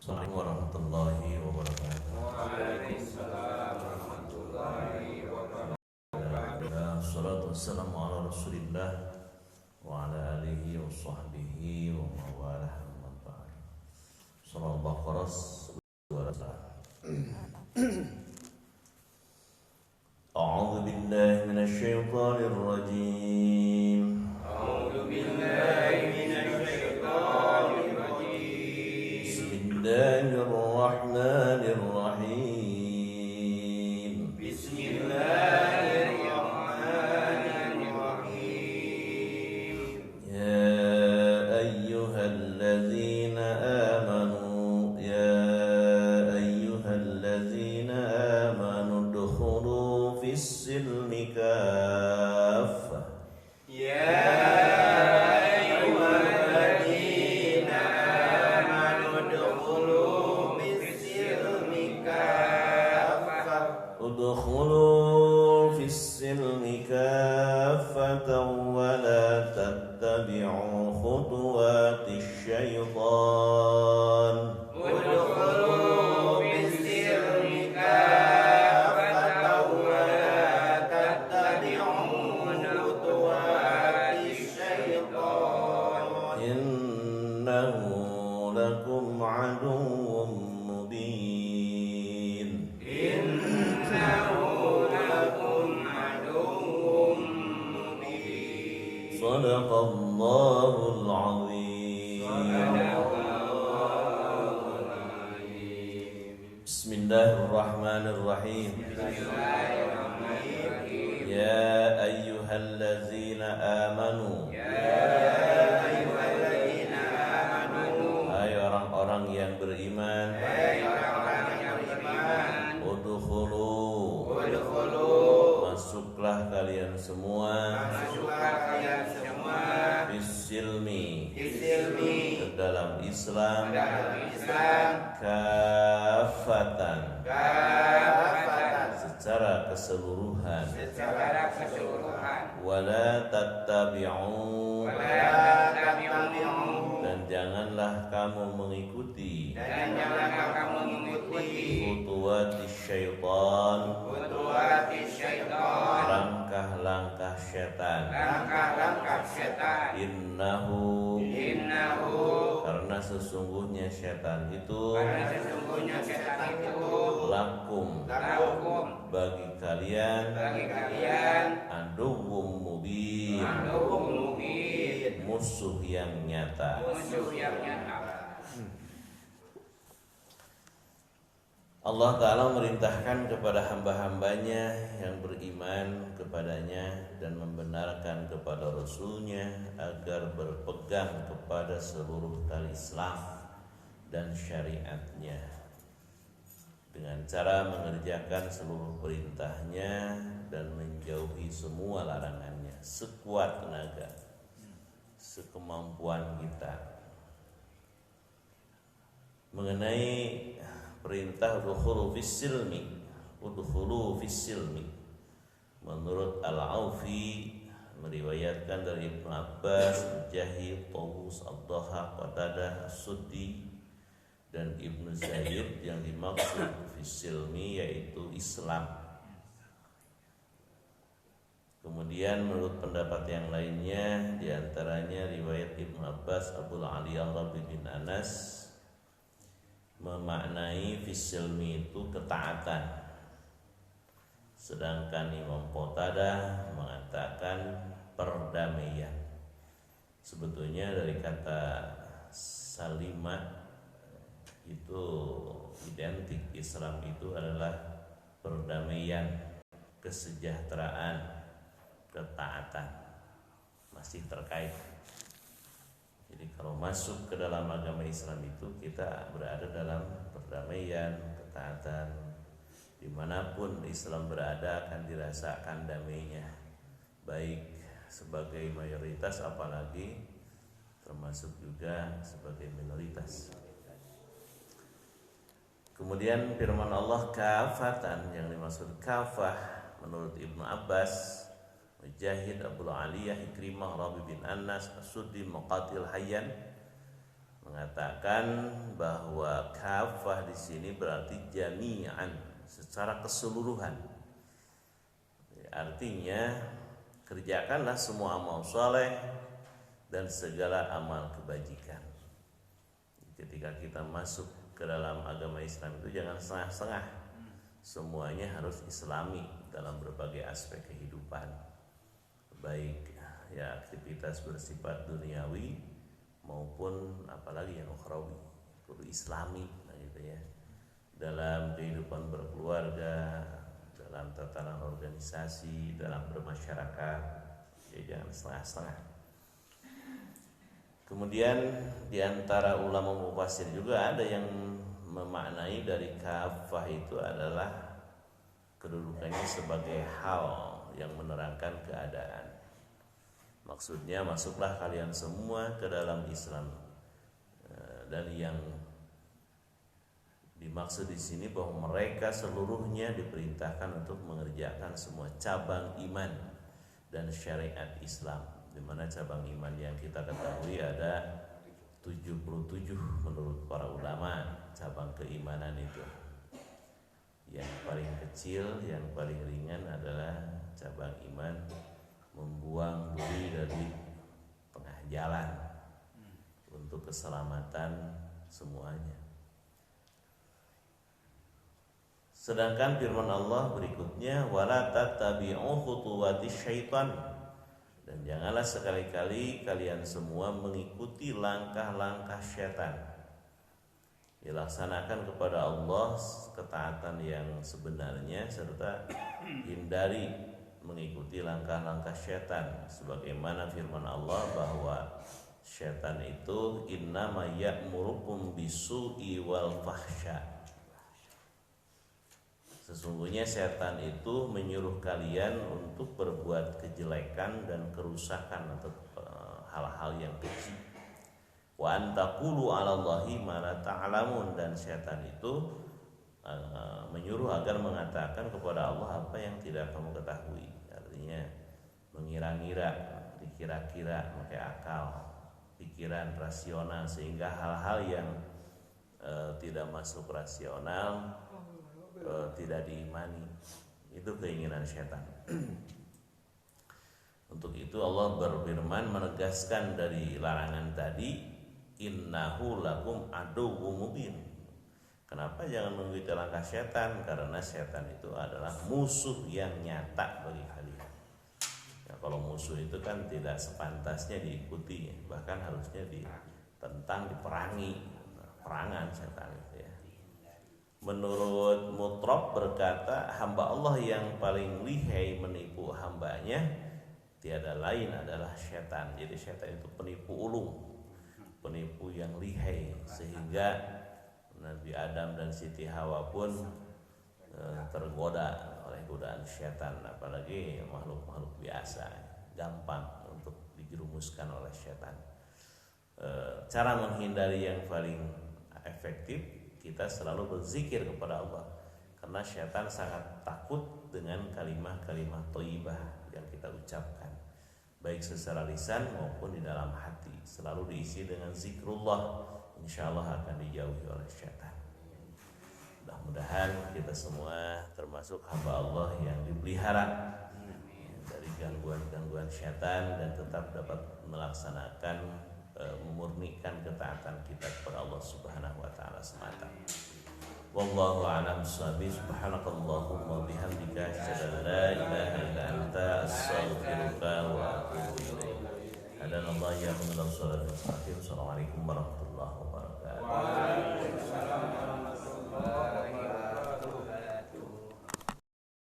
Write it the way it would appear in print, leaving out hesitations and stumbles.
Assalamualaikum warahmatullahi wabarakatuh. Waalaikumsalam warahmatullahi wabarakatuh. Wassalatu wassalamu ala Rasulillah wa ala alihi wa sahbihi wa mawalah amma ba'd. Surah Al-Baqarah A'udzu billahi minasy syaithanir rajim. A'udzu billahi minasy syaithanir rajim. Bismillahirrahmanirrahim. Bismillahirrahmanirrahim. Ya ayyuhalladzina amanu udkhulu fis-silmi kaffah. Ya ayyuhalladzina amanu udkhulu fis-silmi kaffah. Udkhulu fis-silmi kaffatan wa la tattabi'u khutuwatis syaitan. Udkhulu fis-silmi kaffatan wa la tattabi'u khutuwatis syaitan. Innahu lakum aduwwun mubin. Innahu lakum aduwwun mubin. Shadaqallahul azim. Sadaqallahul azim. Bismillahirrahmanirrahim. Bismillahirrahmanirrahim. Ya ayyuhalladzina amanu. Ayyuhalladzina amanu. Hai orang-orang yang beriman. Hai orang-orang yang beriman. Udkhulu. Udkhulu. Masuklah kalian semua. Masuklah kalian semua. Fis-silmi. Fis-silmi. Ke dalam Islam. Dalam Islam. Kafatan. Kafatan. Secara keseluruhan. Secara keseluruhan. Wala tattabi'u. Wala tattabi'u. Dan janganlah kamu mengikuti Dan janganlah kamu mengikuti khutuwatis syaitan, khutuwatis syaitan. langkah-langkah setan. Langkah-langkah setan. Innahu. Karena sesungguhnya setan itu sesungguhnya setan itu lakum bagi kalian aduwwum mubin, musuh yang nyata. Allah Ta'ala merintahkan kepada hamba-hambanya yang beriman kepadanya dan membenarkan kepada Rasulnya agar berpegang kepada seluruh tali Islam dan syariatnya dengan cara mengerjakan seluruh perintahnya dan menjauhi semua larangannya sekuat tenaga, sekemampuan kita. Mengenai perintah udkhulu fis-silmi, menurut Al-Aufi meriwayatkan dari Ibnu Abbas, Mujahid, Tawus, Ad-Dhahhak, Qatadah, As-Suddi dan Ibnu Zaid, yang dimaksud fis-silmi yaitu Islam. Kemudian menurut pendapat yang lainnya, diantaranya riwayat Ibnu Abbas, Abul Aliyah Rabi bin Anas, memaknai fis-silmi itu ketaatan. Sedangkan Imam Qatadah mengatakan perdamaian. Sebetulnya dari kata salima itu identik, Islam itu adalah perdamaian, kesejahteraan, ketaatan, masih terkait. Jadi kalau masuk ke dalam agama Islam itu kita berada dalam perdamaian, ketaatan. Dimanapun Islam berada akan dirasakan damainya, baik sebagai mayoritas apalagi termasuk juga sebagai minoritas. Kemudian firman Allah kafatan, yang dimaksud kafah menurut Ibnu Abbas, Mujahid, Abul Aliyah, Ikrimah, Rabi bin Anas, As-Suddi, Muqatil, Hayyan mengatakan bahwa kafah di sini berarti jami'an, secara keseluruhan. Artinya kerjakanlah semua amal soleh dan segala amal kebajikan. Ketika kita masuk ke dalam agama Islam itu jangan setengah-setengah, semuanya harus islami dalam berbagai aspek kehidupan, baik ya aktivitas bersifat duniawi maupun apalagi yang ukhrawi, kudu islami gitu ya. Dalam kehidupan berkeluarga, dalam tatanan organisasi, dalam bermasyarakat, ya jangan setengah-setengah. Kemudian di antara ulama mufassir juga ada yang memaknai dari kafah itu adalah kedudukannya sebagai hal yang menerangkan keadaan. Maksudnya masuklah kalian semua ke dalam Islam, dan yang dimaksud di sini bahwa mereka seluruhnya diperintahkan untuk mengerjakan semua cabang iman dan syariat Islam, di mana cabang iman yang kita ketahui ada 77 menurut para ulama cabang keimanan itu. Yang paling kecil, yang paling ringan adalah cabang iman membuang duri dari tengah jalan untuk keselamatan semuanya. Sedangkan firman Allah berikutnya, wala tattabi'u khutuwatis syaitan, dan janganlah sekali-kali kalian semua mengikuti langkah-langkah syaitan. Dilaksanakan kepada Allah ketaatan yang sebenarnya serta hindari mengikuti langkah-langkah syaitan, sebagaimana firman Allah bahwa syaitan itu innama ya'murukum bisu'i wal fahsya. Sesungguhnya syaitan itu menyuruh kalian untuk berbuat kejelekan dan kerusakan atau hal-hal yang keji. Wa antaqulu 'alallahi ma la ta'lamun, dan syaitan itu menyuruh agar mengatakan kepada Allah apa yang tidak kamu ketahui. Artinya mengira-ngira, dikira-kira, pakai akal, pikiran rasional, sehingga hal-hal yang tidak masuk rasional tidak diimani. Itu keinginan syaitan. Untuk itu Allah berfirman menegaskan dari larangan tadi, innahu lakum aduwwum mubin. Kenapa jangan mengikuti langkah setan? Karena setan itu adalah musuh yang nyata bagi kalian. Ya, kalau musuh itu kan tidak sepantasnya diikuti, bahkan harusnya ditentang, diperangi. Perangan setan itu ya. Menurut Mutrab berkata, hamba Allah yang paling lihai menipu hambanya tiada lain adalah setan. Jadi setan itu penipu ulung, penipu yang lihai, sehingga Nabi Adam dan Siti Hawa pun tergoda oleh godaan syaitan, apalagi makhluk-makhluk biasa gampang untuk dijerumuskan oleh syaitan. Cara menghindari yang paling efektif, kita selalu berzikir kepada Allah, karena syaitan sangat takut dengan kalimah-kalimah thayyibah yang kita ucapkan, baik secara lisan maupun di dalam hati. Selalu diisi dengan zikrullah, insyaallah akan dijauhi oleh syaitan. Mudah-mudahan kita semua termasuk hamba Allah yang dipelihara dari gangguan-gangguan syaitan dan tetap dapat melaksanakan memurnikan ketaatan kita kepada Allah Subhanahu wa taala semata. Wallahu a'lam bishawab. Subhanakallahumma bihamdika asyhadu an la ilaha illa anta astaghfiruka wa atubu ilaik. Hadanallahu ya min Assalamualaikum warahmatullahi wabarakatuh.